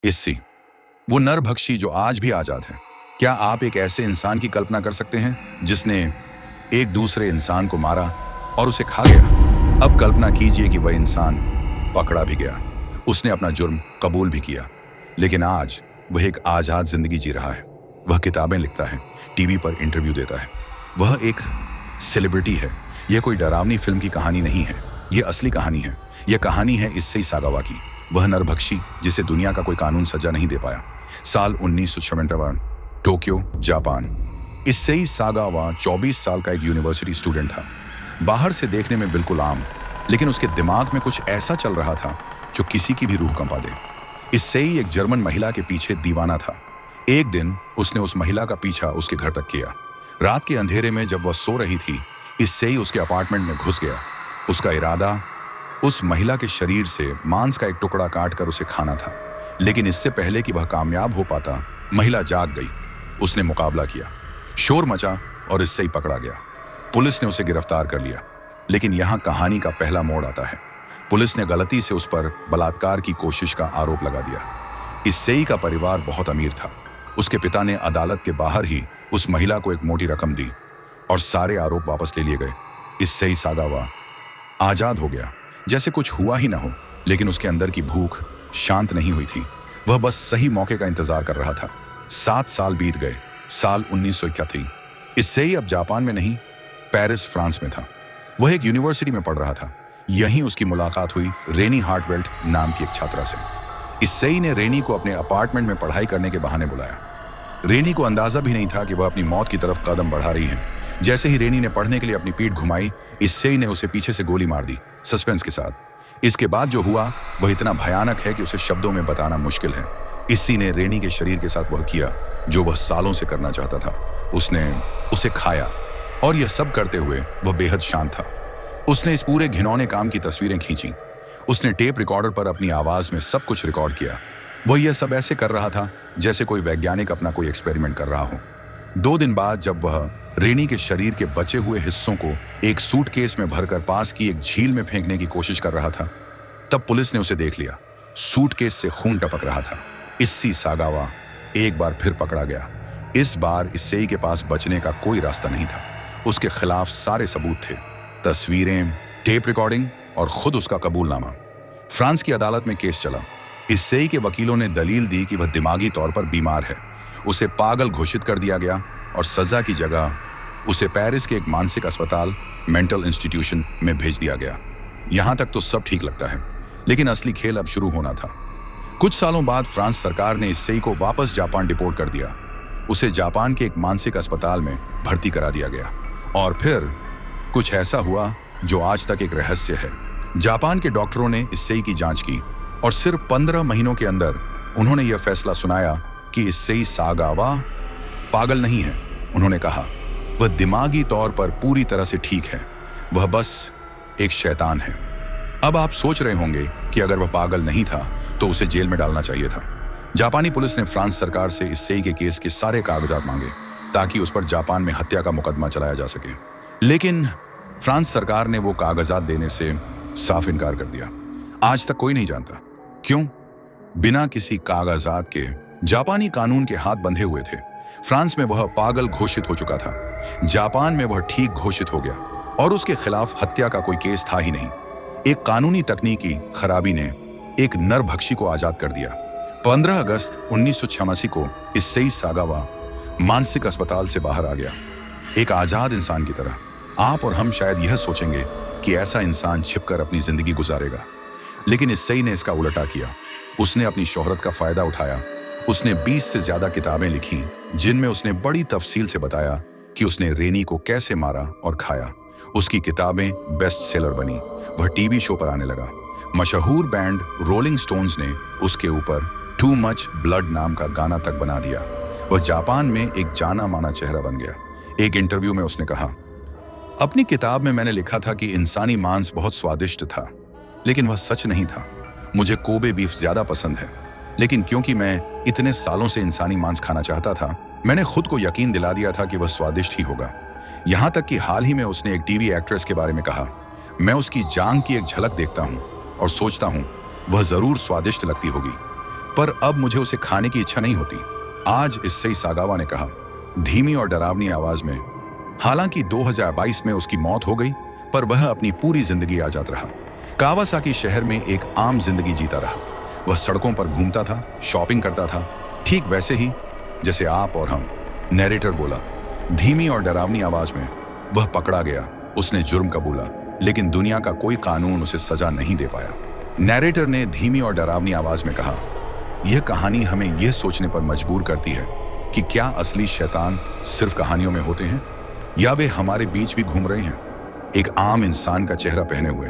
इस्सी, वो नरभक्षी जो आज भी आजाद है। क्या आप एक ऐसे इंसान की कल्पना कर सकते हैं जिसने एक दूसरे इंसान को मारा और उसे खा गया? अब कल्पना कीजिए कि वह इंसान पकड़ा भी गया, उसने अपना जुर्म कबूल भी किया, लेकिन आज वह एक आजाद जिंदगी जी रहा है। वह किताबें लिखता है, टीवी पर इंटरव्यू देता है, वह एक सेलिब्रिटी है। यह कोई डरावनी फिल्म की कहानी नहीं है, यह असली कहानी है। यह कहानी है इस्सेई सागावा की, वह नरभक्षी जिसे दुनिया का कोई कानून सजा नहीं दे पाया। साल 1956, टोक्यो, जापान। इस्सेई सागावा 24 साल का एक यूनिवर्सिटी स्टूडेंट था। बाहर से देखने में बिल्कुल आम, लेकिन उसके दिमाग में कुछ ऐसा चल रहा था जो किसी की भी रूह कंपा दे। इस्सेई एक जर्मन महिला के पीछे दीवाना था। एक दिन उसने उस महिला का पीछा उसके घर तक किया। रात के अंधेरे में जब वह सो रही थी, इस्सेई उसके अपार्टमेंट में घुस गया। उसका इरादा उस महिला के शरीर से मांस का एक टुकड़ा काटकर उसे खाना था, लेकिन इससे पहले कि वह कामयाब हो पाता, महिला जाग गई। उसने मुकाबला किया, शोर मचा और इस्सेई पकड़ा गया। पुलिस ने उसे गिरफ्तार कर लिया, लेकिन यहाँ कहानी का पहला मोड़ आता है। पुलिस ने गलती से उस पर बलात्कार की कोशिश का आरोप लगा दिया। इस्सेई का परिवार बहुत अमीर था। उसके पिता ने अदालत के बाहर ही उस महिला को एक मोटी रकम दी और सारे आरोप वापस ले लिए गए। इस्सेई सागावा आजाद हो गया, जैसे कुछ हुआ ही ना हो, लेकिन उसके अंदर की भूख शांत नहीं हुई थी। वह बस सही मौके का इंतजार कर रहा था। 7 साल बीत गए। साल 1981। इस्सेई अब जापान में नहीं, पेरिस, फ्रांस में था। वह एक यूनिवर्सिटी में पढ़ रहा था। यहीं उसकी मुलाकात हुई रेनी हार्टवेल्ट नाम की एक छात्रा से। इस्सेई ने रेनी को अपने अपार्टमेंट में पढ़ाई करने के बहाने बुलाया। रेनी को अंदाजा भी नहीं था कि वह अपनी मौत की तरफ कदम बढ़ा रही है। जैसे ही रेनी ने पढ़ने के लिए अपनी पीठ घुमाई, इस्सेई ने उसे पीछे से गोली मार दी, सस्पेंस के साथ। इसके बाद जो हुआ वह इतना भयानक है कि उसे शब्दों में बताना मुश्किल है। इस्सी ने रेनी के शरीर के साथ वह किया जो वह सालों से करना चाहता था। उसने उसे खाया, और यह सब करते हुए वह बेहद शांत था। उसने इस पूरे घिनौने काम की तस्वीरें खींची। उसने टेप रिकॉर्डर पर अपनी आवाज में सब कुछ रिकॉर्ड किया। वह यह सब ऐसे कर रहा था जैसे कोई वैज्ञानिक अपना कोई एक्सपेरिमेंट कर रहा हो। 2 दिन बाद जब वह रेनी के शरीर के बचे हुए हिस्सों को एक सूटकेस में भरकर पास की एक झील में फेंकने की कोशिश कर रहा था, तब पुलिस ने उसे देख लिया। सूटकेस से खून टपक रहा था। इस्सी सागावा एक बार फिर पकड़ा गया। इस बार इस्सेई के पास बचने का कोई रास्ता नहीं था। उसके खिलाफ सारे सबूत थे, तस्वीरें, टेप रिकॉर्डिंग और खुद उसका कबूलनामा। फ्रांस की अदालत में केस चला। इस्सेई के वकीलों ने दलील दी कि वह दिमागी तौर पर बीमार है। उसे पागल घोषित कर दिया गया और सजा की जगह उसे पेरिस के एक मानसिक अस्पताल, मेंटल इंस्टीट्यूशन में भेज दिया गया। यहां तक तो सब ठीक लगता है, लेकिन असली खेल अब शुरू होना था। कुछ सालों बाद फ्रांस सरकार ने इस्सेई को वापस जापान डिपोर्ट कर दिया। उसे जापान के एक मानसिक अस्पताल में भर्ती करा दिया गया। और फिर कुछ ऐसा हुआ जो आज तक एक रहस्य है। जापान के डॉक्टरों ने इस्सेई की जांच की और सिर्फ 15 महीनों के अंदर उन्होंने यह फैसला सुनाया कि इस्सेई सागावा पागल नहीं है। उन्होंने कहा, वह दिमागी तौर पर पूरी तरह से ठीक है, वह बस एक शैतान है। अब आप सोच रहे होंगे कि अगर वह पागल नहीं था तो उसे जेल में डालना चाहिए था। जापानी पुलिस ने फ्रांस सरकार से इस्सेई के केस के सारे कागजात मांगे ताकि उस पर जापान में हत्या का मुकदमा चलाया जा सके, लेकिन फ्रांस सरकार ने वो कागजात देने से साफ इनकार कर दिया। आज तक कोई नहीं जानता क्यों। बिना किसी कागजात के जापानी कानून के हाथ बंधे हुए थे। फ्रांस में वह पागल घोषित हो चुका था, जापान में वह ठीक घोषित हो गया और उसके खिलाफ हत्या का कोई केस था ही नहीं। एक कानूनी तकनीकी खराबी ने एक नरभक्षी को आजाद कर दिया। 15 अगस्त 1986 को इस्सेई सागावा मानसिक अस्पताल से बाहर आ गया, एक आजाद इंसान की तरह। आप और हम शायद यह सोचेंगे कि ऐसा इंसान छिपकर अपनी जिंदगी गुजारेगा, लेकिन इस्सेई ने इसका उल्टा किया। उसने अपनी शोहरत का फायदा उठाया। उसने 20 से ज्यादा किताबें लिखी जिनमें उसने बड़ी तफसील से बताया कि उसने रेनी को कैसे मारा और खाया। उसकी किताबें बेस्ट सेलर बनी। वह टीवी शो पर आने लगा। मशहूर बैंड रोलिंग स्टोन्स ने उसके ऊपर टू मच ब्लड नाम का गाना तक बना दिया। वह जापान में एक जाना माना चेहरा बन गया। एक इंटरव्यू में उसने कहा, अपनी किताब में मैंने लिखा था कि इंसानी मांस बहुत स्वादिष्ट था, लेकिन वह सच नहीं था। मुझे कोबे बीफ ज्यादा पसंद है, लेकिन क्योंकि मैं इतने सालों से इंसानी मांस खाना चाहता था, मैंने खुद को यकीन दिला दिया था कि वह स्वादिष्ट ही होगा। यहां तक कि हाल ही में उसने एक टीवी एक्ट्रेस के बारे में कहा, मैं उसकी जांघ की एक झलक देखता हूं और सोचता हूं वह जरूर स्वादिष्ट लगती होगी। पर अब मुझे उसे खाने की इच्छा नहीं होती। आज इससे ही सागावा ने कहा, धीमी और डरावनी आवाज में। हालांकि 2022 में उसकी मौत हो गई, पर वह अपनी पूरी जिंदगी आजाद रहा। कावासाकी शहर में एक आम जिंदगी जीता रहा। वह सड़कों पर घूमता था, शॉपिंग करता था, ठीक वैसे ही जैसे आप और हम। नैरेटर बोला, धीमी और डरावनी आवाज में। वह पकड़ा गया, उसने जुर्म कबूला, लेकिन दुनिया का कोई कानून उसे सजा नहीं दे पाया। नैरेटर ने धीमी और डरावनी आवाज में कहा, यह कहानी हमें यह सोचने पर मजबूर करती है कि क्या असली शैतान सिर्फ कहानियों में होते हैं या वे हमारे बीच भी घूम रहे हैं, एक आम इंसान का चेहरा पहने हुए।